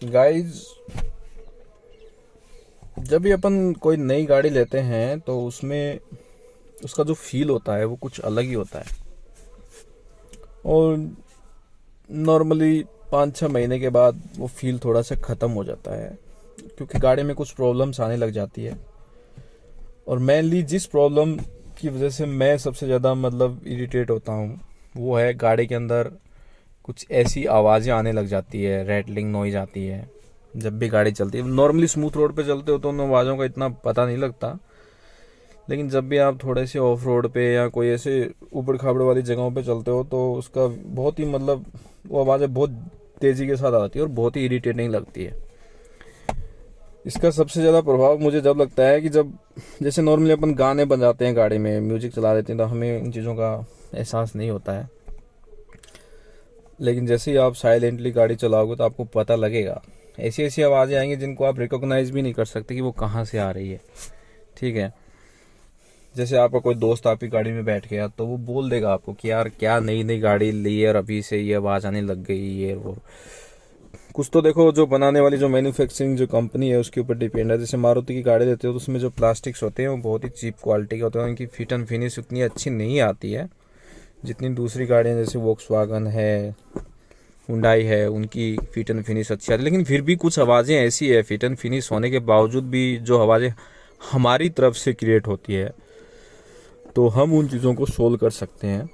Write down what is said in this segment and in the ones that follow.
Guys, जब भी अपन कोई नई गाड़ी लेते हैं तो उसमें उसका जो फील होता है वो कुछ अलग ही होता है। और नॉर्मली 5-6 महीने के बाद वो फील थोड़ा सा ख़त्म हो जाता है, क्योंकि गाड़ी में कुछ प्रॉब्लम्स आने लग जाती है। और मेनली जिस प्रॉब्लम की वजह से मैं सबसे ज़्यादा मतलब इरिटेट होता हूँ वो है गाड़ी के अंदर कुछ ऐसी आवाज़ें आने लग जाती है, रैटलिंग नॉइज आती है जब भी गाड़ी चलती है। नॉर्मली स्मूथ रोड पे चलते हो तो उन आवाज़ों का इतना पता नहीं लगता, लेकिन जब भी आप थोड़े से ऑफ रोड पे या कोई ऐसे ऊबड़ खाबड़ वाली जगहों पे चलते हो तो उसका बहुत ही मतलब वो आवाज़ें बहुत तेज़ी के साथ आती है और बहुत ही इरिटेटिंग लगती है। इसका सबसे ज़्यादा प्रभाव मुझे जब लगता है कि जब जैसे नॉर्मली अपन गाने बजाते हैं, गाड़ी में म्यूज़िक चला देते हैं तो हमें इन चीज़ों का एहसास नहीं होता है। लेकिन जैसे ही आप साइलेंटली गाड़ी चलाओगे तो आपको पता लगेगा, ऐसी ऐसी आवाज़ें आएंगी जिनको आप रिकॉग्नाइज भी नहीं कर सकते कि वो कहाँ से आ रही है। ठीक है, जैसे आपका कोई दोस्त आपकी गाड़ी में बैठ गया तो वो बोल देगा आपको कि यार क्या नई नई गाड़ी ली है और अभी से ये आवाज़ आने लग गई, ये वो। कुछ तो देखो, जो बनाने वाली जो मैन्युफैक्चरिंग जो कंपनी है उसके ऊपर डिपेंड है। जैसे मारुति की गाड़ी लेते हो तो उसमें जो प्लास्टिक्स होते हैं वो बहुत ही चीप क्वालिटी के होते हैं, उनकी फिट एंड फिनिश उतनी अच्छी नहीं आती है जितनी दूसरी गाड़ियाँ जैसे वोक्सवैगन है, हुंडई है, उनकी फिट एंड फिनिश अच्छी आती है। लेकिन फिर भी कुछ आवाज़ें ऐसी है फिट एंड फिनिश होने के बावजूद भी जो आवाज़ें हमारी तरफ से क्रिएट होती है तो हम उन चीज़ों को सोल्व कर सकते हैं।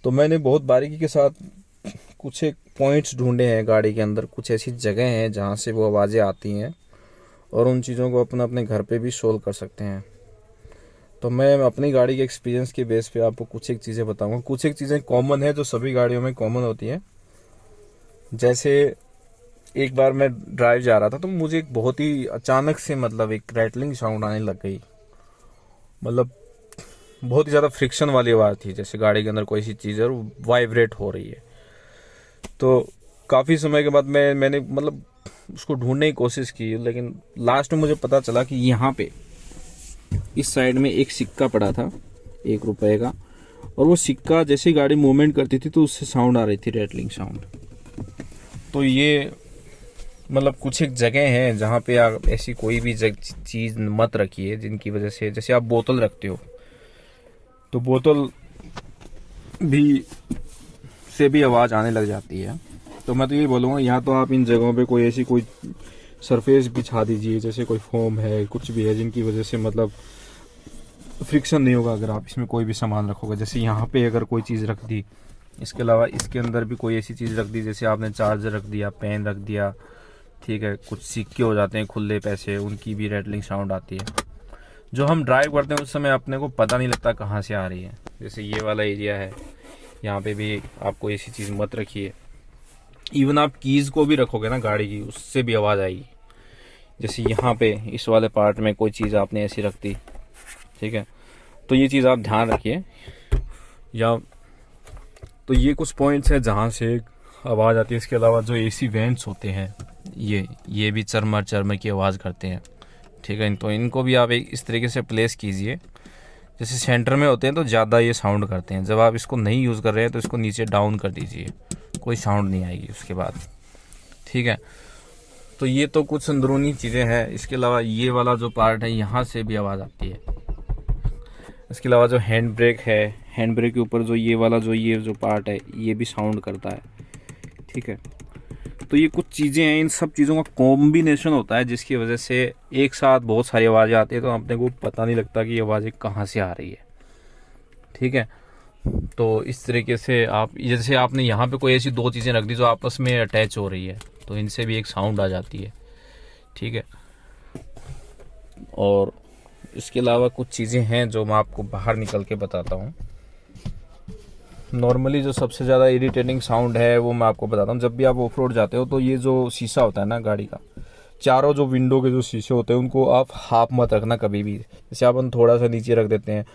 तो मैंने बहुत बारीकी के साथ कुछ एक पॉइंट्स ढूंढे हैं गाड़ी के अंदर, कुछ ऐसी जगह हैं जहाँ से वो आवाज़ें आती हैं और उन चीज़ों को अपना अपने घर पे भी सोल्व कर सकते हैं। तो मैं अपनी गाड़ी के एक्सपीरियंस के बेस पे आपको कुछ एक चीज़ें बताऊंगा। कुछ एक चीज़ें कॉमन है जो सभी गाड़ियों में कॉमन होती हैं। जैसे एक बार मैं ड्राइव जा रहा था तो मुझे एक बहुत ही अचानक से मतलब एक रैटलिंग साउंड आने लग गई। मतलब बहुत ही ज़्यादा फ्रिक्शन वाली आवाज़ थी, जैसे गाड़ी के अंदर कोई सी चीज़ है और वाइब्रेट हो रही है। तो काफ़ी समय के बाद मैंने मतलब उसको ढूंढने की कोशिश की, लेकिन लास्ट में मुझे पता चला कि यहाँ पे इस साइड में एक सिक्का पड़ा था 1 रुपए का, और वो सिक्का जैसे ही गाड़ी मूवमेंट करती थी तो उससे साउंड आ रही थी, रैटलिंग साउंड। तो ये मतलब कुछ एक जगह हैं जहाँ पे आप ऐसी कोई भी चीज़ मत रखिए जिनकी वजह से, जैसे आप बोतल रखते हो तो बोतल भी से भी आवाज़ आने लग जाती है। तो मैं तो ये बोलूँगा, यहाँ तो आप इन जगहों पे कोई ऐसी कोई सरफेस बिछा दीजिए, जैसे कोई फोम है, कुछ भी है जिनकी वजह से मतलब फ्रिक्शन नहीं होगा अगर आप इसमें कोई भी सामान रखोगे। जैसे यहाँ पे अगर कोई चीज़ रख दी, इसके अलावा इसके अंदर भी कोई ऐसी चीज़ रख दी, जैसे आपने चार्जर रख दिया, पेन रख दिया, ठीक है, कुछ सिक्के हो जाते हैं खुले पैसे, उनकी भी रैटलिंग साउंड आती है। जो हम ड्राइव करते हैं उस समय अपने को पता नहीं लगता कहाँ से आ रही है। जैसे ये वाला एरिया है, यहाँ पे भी आप कोई ऐसी चीज़ मत रखिए। इवन आप कीज़ को भी रखोगे ना गाड़ी की, उससे भी आवाज़ आएगी। जैसे यहाँ पे इस वाले पार्ट में कोई चीज़ आपने ऐसी रख दी, ठीक है, तो ये चीज़ आप ध्यान रखिए। या तो ये कुछ पॉइंट्स हैं जहाँ से आवाज़ आती है। इसके अलावा जो एसी वेंट्स होते हैं ये भी चरमर चरमर की आवाज़ करते हैं, ठीक है। तो इनको भी आप एक इस तरीके से प्लेस कीजिए, जैसे सेंटर में होते हैं तो ज़्यादा ये साउंड करते हैं। जब आप इसको नहीं यूज़ कर रहे हैं तो इसको नीचे डाउन कर दीजिए, कोई साउंड नहीं आएगी उसके बाद, ठीक है। तो ये तो कुछ अंदरूनी चीज़ें हैं। इसके अलावा ये वाला जो पार्ट है यहाँ से भी आवाज़ आती है। इसके अलावा जो हैंड ब्रेक है, हैंड ब्रेक के ऊपर जो ये जो पार्ट है ये भी साउंड करता है, ठीक है। तो ये कुछ चीज़ें हैं, इन सब चीज़ों का कॉम्बिनेशन होता है जिसकी वजह से एक साथ बहुत सारी आवाज़ें आती है, तो अपने को पता नहीं लगता कि ये आवाज़ें कहाँ से आ रही है, ठीक है। तो इस तरीके से आप, जैसे आपने यहाँ पे कोई ऐसी 2 चीज़ें रख दी जो आपस में अटैच हो रही है तो इनसे भी एक साउंड आ जाती है, ठीक है। और इसके अलावा कुछ चीज़ें हैं जो मैं आपको बाहर निकल के बताता हूँ। नॉर्मली जो सबसे ज़्यादा इरिटेटिंग साउंड है वो मैं आपको बताता हूँ। जब भी आप ऑफ रोड जाते हो तो ये जो शीशा होता है ना गाड़ी का, चारों जो विंडो के जो शीशे होते हैं उनको आप हाफ मत रखना कभी भी। जैसे अपन थोड़ा सा नीचे रख देते हैं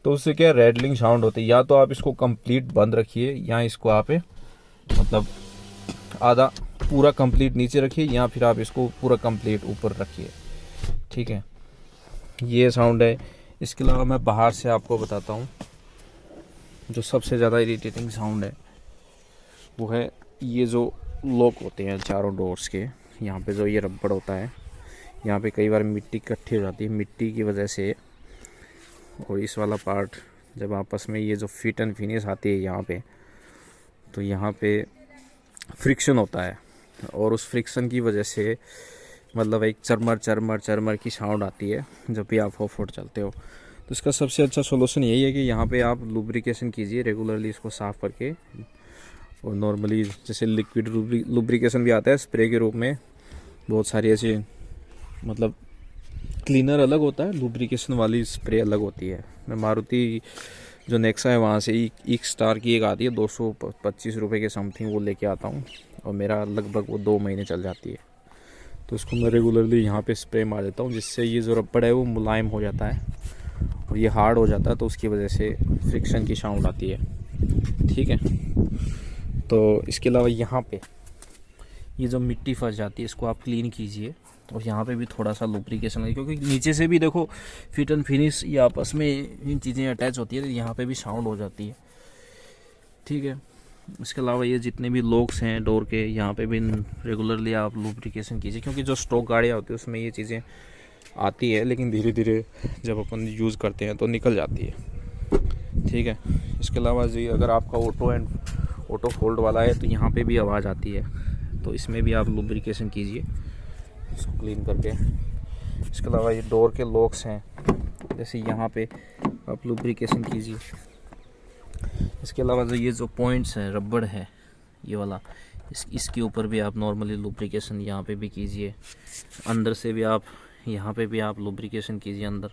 तो उससे क्या रैटलिंग साउंड होती है। या तो आप इसको कंप्लीट बंद रखिए, या इसको आप मतलब आधा पूरा कंप्लीट नीचे रखिए, या फिर आप इसको पूरा कंप्लीट ऊपर रखिए, ठीक है। ये साउंड है। इसके अलावा मैं बाहर से आपको बताता हूँ जो सबसे ज़्यादा इरिटेटिंग साउंड है वो है ये जो लॉक होते हैं चारों डोर्स के, यहाँ पे जो ये रबड़ होता है, यहाँ पे कई बार मिट्टी इकट्ठी हो जाती है, मिट्टी की वजह से। और इस वाला पार्ट जब आपस में ये जो फिट एंड फिनिश आती है यहाँ पे, तो यहाँ पे फ्रिक्शन होता है, और उस फ्रिक्शन की वजह से मतलब एक चरमर चरमर चरमर की साउंड आती है जब भी आप ऑफ रोड चलते हो। तो इसका सबसे अच्छा सोल्यूशन यही है कि यहाँ पे आप लुब्रिकेशन कीजिए रेगुलरली, इसको साफ़ करके। और नॉर्मली जैसे लिक्विड लुब्रिकेशन भी आता है स्प्रे के रूप में, बहुत सारी ऐसी, मतलब क्लीनर अलग होता है, लुब्रिकेशन वाली स्प्रे अलग होती है। मैं मारुति जो नेक्सा है वहाँ से एक स्टार की एक आती है 225 रुपये के समथिंग, वो लेके आता हूँ, और मेरा लगभग वो 2 महीने चल जाती है। तो उसको मैं रेगुलरली यहाँ पे स्प्रे मार देता हूँ, जिससे ये जो रबड़ है वो मुलायम हो जाता है और ये हार्ड हो जाता है, तो उसकी वजह से फ्रिक्शन की साउंड आती है। ठीक है, तो इसके अलावा यहाँ पे ये जो मिट्टी फंस जाती है इसको आप क्लीन कीजिए, और यहाँ पे भी थोड़ा सा लुब्रिकेशन लगे, क्योंकि नीचे से भी देखो फिट एंड फिनिश ये आपस में इन चीज़ें अटैच होती है, तो यहाँ पे भी साउंड हो जाती है। ठीक है, इसके अलावा ये जितने भी लॉक्स हैं डोर के, यहाँ पे भी रेगुलरली आप लुब्रिकेशन कीजिए, क्योंकि जो स्टॉक गाड़ियाँ होती है उसमें ये चीज़ें आती है, लेकिन धीरे धीरे जब अपन यूज़ करते हैं तो निकल जाती है। ठीक है, इसके अलावा जी अगर आपका ऑटो फोल्ड वाला है तो यहाँ पे भी आवाज़ आती है, तो इसमें भी आप लुब्रिकेशन कीजिए इसको क्लीन करके। इसके अलावा ये डोर के लॉक्स हैं, जैसे यहाँ पे आप लुब्रिकेशन कीजिए। इसके अलावा जो पॉइंट्स हैं, रबड़ है ये वाला, इसके ऊपर भी आप नॉर्मली लुब्रिकेशन यहाँ पे भी कीजिए, अंदर से भी आप यहाँ पे भी आप लुब्रिकेशन कीजिए अंदर,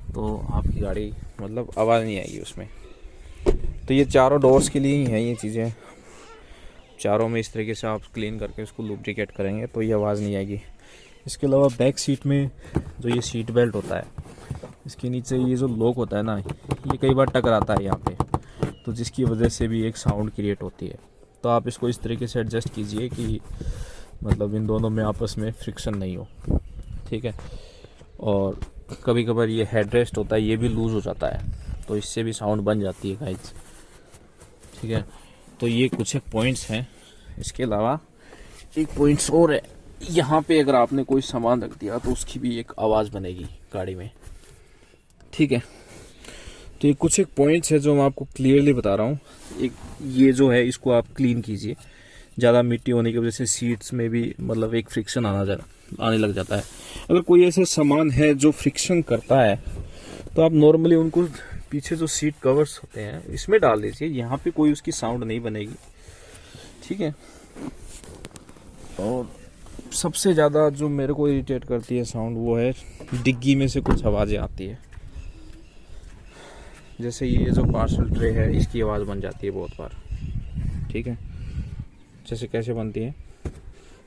तो आपकी गाड़ी मतलब आवाज़ नहीं आएगी उसमें। तो ये चारों डोर्स के लिए ही हैं ये चीज़ें, चारों में इस तरीके से आप क्लीन करके उसको लुब्रिकेट करेंगे तो ये आवाज़ नहीं आएगी। इसके अलावा बैक सीट में जो ये सीट बेल्ट होता है, इसके नीचे ये जो लॉक होता है ना, ये कई बार टकराता है यहाँ पे, तो जिसकी वजह से भी एक साउंड क्रिएट होती है। तो आप इसको इस तरीके से एडजस्ट कीजिए कि मतलब इन दोनों में आपस में फ्रिक्शन नहीं हो। ठीक है, और कभी कभार ये हेडरेस्ट होता है ये भी लूज़ हो जाता है, तो इससे भी साउंड बन जाती है गाइस। ठीक है, तो ये कुछ एक पॉइंट्स हैं। इसके अलावा एक पॉइंट्स और है, यहाँ पे अगर आपने कोई सामान रख दिया तो उसकी भी एक आवाज़ बनेगी गाड़ी में। ठीक है, तो ये कुछ एक पॉइंट्स है जो मैं आपको क्लियरली बता रहा हूँ। एक ये जो है इसको आप क्लीन कीजिए, ज़्यादा मिट्टी होने की वजह से सीट्स में भी मतलब एक फ्रिक्शन आने लग जाता है। अगर कोई ऐसा सामान है जो फ्रिक्शन करता है तो आप नॉर्मली उनको पीछे जो सीट कवर्स होते हैं इसमें डाल दीजिए, यहाँ पे कोई उसकी साउंड नहीं बनेगी। ठीक है, और सबसे ज़्यादा जो मेरे को इरिटेट करती है साउंड वो है डिग्गी में से कुछ आवाज़ें आती है, जैसे ये जो पार्सल ट्रे है इसकी आवाज़ बन जाती है बहुत बार। ठीक है, जैसे कैसे बनती है,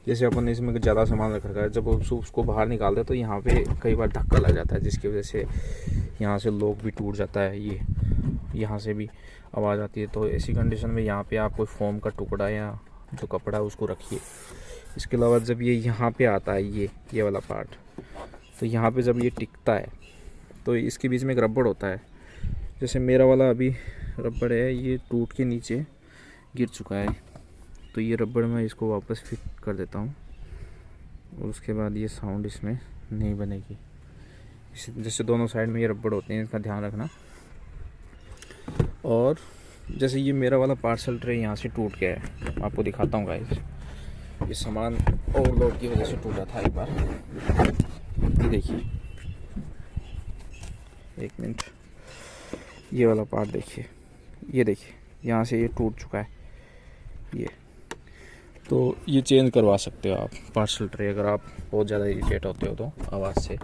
जैसे अपन ने इसमें ज़्यादा सामान रख रखा है, जब उसको बाहर निकालते हैं तो यहाँ पे कई बार धक्का लग जाता है, जिसकी वजह से यहाँ से लॉक भी टूट जाता है, ये यहाँ से भी आवाज़ आती है। तो ऐसी कंडीशन में यहाँ पे आप कोई फोम का टुकड़ा या जो कपड़ा है उसको रखिए। इसके अलावा जब ये यहाँ पे आता है ये वाला पार्ट, तो यहाँ पे जब ये टिकता है तो इसके बीच में एक रबड़ होता है, जैसे मेरा वाला अभी रबड़ है ये टूट के नीचे गिर चुका है, तो ये रबड़ मैं इसको वापस फिट कर देता हूँ, और उसके बाद ये साउंड इसमें नहीं बनेगी। जैसे दोनों साइड में ये रबड़ होते हैं, इसका ध्यान रखना। और जैसे ये मेरा वाला पार्सल ट्रे यहाँ से टूट गया है, आपको दिखाता हूँ गाइस, ये सामान ओवरलोड की वजह से टूटा था एक बार। ये देखिए, एक मिनट, ये वाला पार्ट देखिए, ये देखिए यहाँ से ये टूट चुका है ये, तो ये चेंज करवा सकते हो आप पार्सल ट्रे, अगर आप बहुत ज़्यादा इरिटेट होते हो तो आवाज़ से।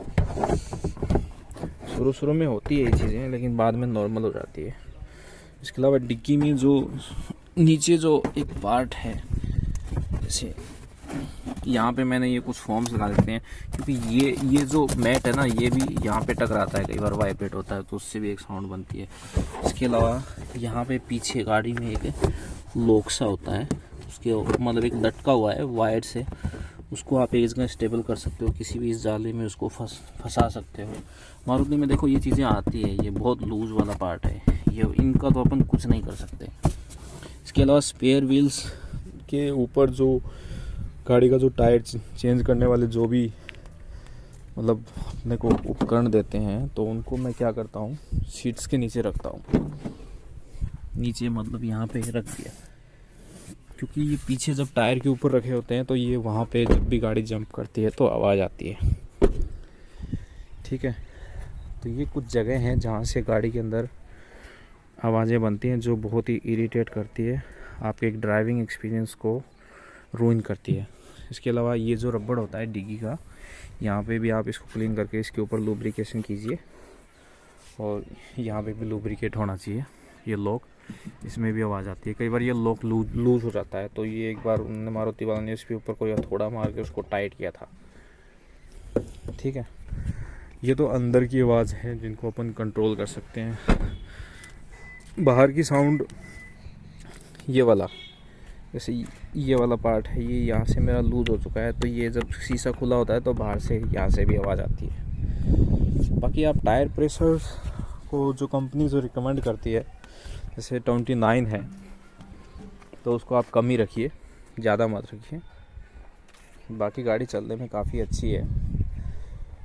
शुरू में होती है ये चीज़ें, लेकिन बाद में नॉर्मल हो जाती है। इसके अलावा डिक्की में जो नीचे जो एक पार्ट है, जैसे यहाँ पे मैंने ये कुछ फॉर्म्स लगा देते हैं, क्योंकि ये जो मैट है ना ये भी यहाँ पे टकराता है, कई बार वाइब्रेट होता है तो उससे भी एक साउंड बनती है। इसके अलावा यहाँ पे पीछे गाड़ी में एक लॉक सा होता है, उसके मतलब एक लटका हुआ है वायर से, उसको आप एक जगह स्टेबल कर सकते हो, किसी भी इस जाले में उसको फंसा सकते हो। मारुति में देखो ये चीज़ें आती है, ये बहुत लूज वाला पार्ट है ये, इनका तो अपन कुछ नहीं कर सकते। इसके अलावा स्पेयर व्हील्स के ऊपर जो गाड़ी का जो टायर चेंज करने वाले जो भी मतलब अपने को उपकरण देते हैं, तो उनको मैं क्या करता हूँ, सीट्स के नीचे रखता हूँ। नीचे मतलब यहाँ पे रख दिया, क्योंकि ये पीछे जब टायर के ऊपर रखे होते हैं तो ये वहाँ पे जब भी गाड़ी जंप करती है तो आवाज़ आती है। ठीक है, तो ये कुछ जगह हैं जहाँ से गाड़ी के अंदर आवाज़ें बनती हैं जो बहुत ही इरिटेट करती है, आपके एक ड्राइविंग एक्सपीरियंस को रूइन करती है। इसके अलावा ये जो रबड़ होता है डिग्गी का, यहाँ पे भी आप इसको क्लीन करके इसके ऊपर लुब्रिकेशन कीजिए, और यहाँ पे भी लुब्रिकेट होना चाहिए। ये लॉक, इसमें भी आवाज़ आती है, कई बार ये लॉक लूज़ हो जाता है, तो ये एक बार उन्होंने मारुति वालों ने इसके ऊपर कोई हथौड़ा मार के उसको टाइट किया था। ठीक है, ये तो अंदर की आवाज़ है जिनको अपन कंट्रोल कर सकते हैं। बाहर की साउंड ये वाला, जैसे ये वाला पार्ट है, ये यहाँ से मेरा लूज हो चुका है, तो ये जब शीशा खुला होता है तो बाहर से यहाँ से भी आवाज़ आती है। बाकी आप टायर प्रेशर को जो कंपनी जो रिकमेंड करती है, जैसे 29 है, तो उसको आप कम ही रखिए, ज़्यादा मत रखिए। बाकी गाड़ी चलने में काफ़ी अच्छी है।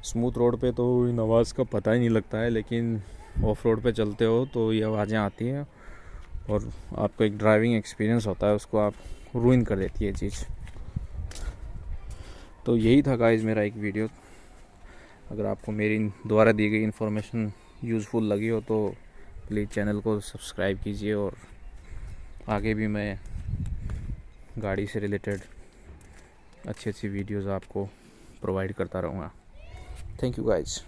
स्मूथ रोड पे तो इन आवाज़ का पता ही नहीं लगता है, लेकिन ऑफ रोड पे चलते हो तो ये आवाज़ें आती हैं और आपका एक ड्राइविंग एक्सपीरियंस होता है उसको आप रूइन कर देती है चीज़। तो यही था गाइस मेरा एक वीडियो। अगर आपको मेरी द्वारा दी गई इन्फॉर्मेशन यूज़फुल लगी हो तो प्लीज़ चैनल को सब्सक्राइब कीजिए, और आगे भी मैं गाड़ी से रिलेटेड अच्छी अच्छी वीडियोज़ आपको प्रोवाइड करता रहूँगा। Thank you guys.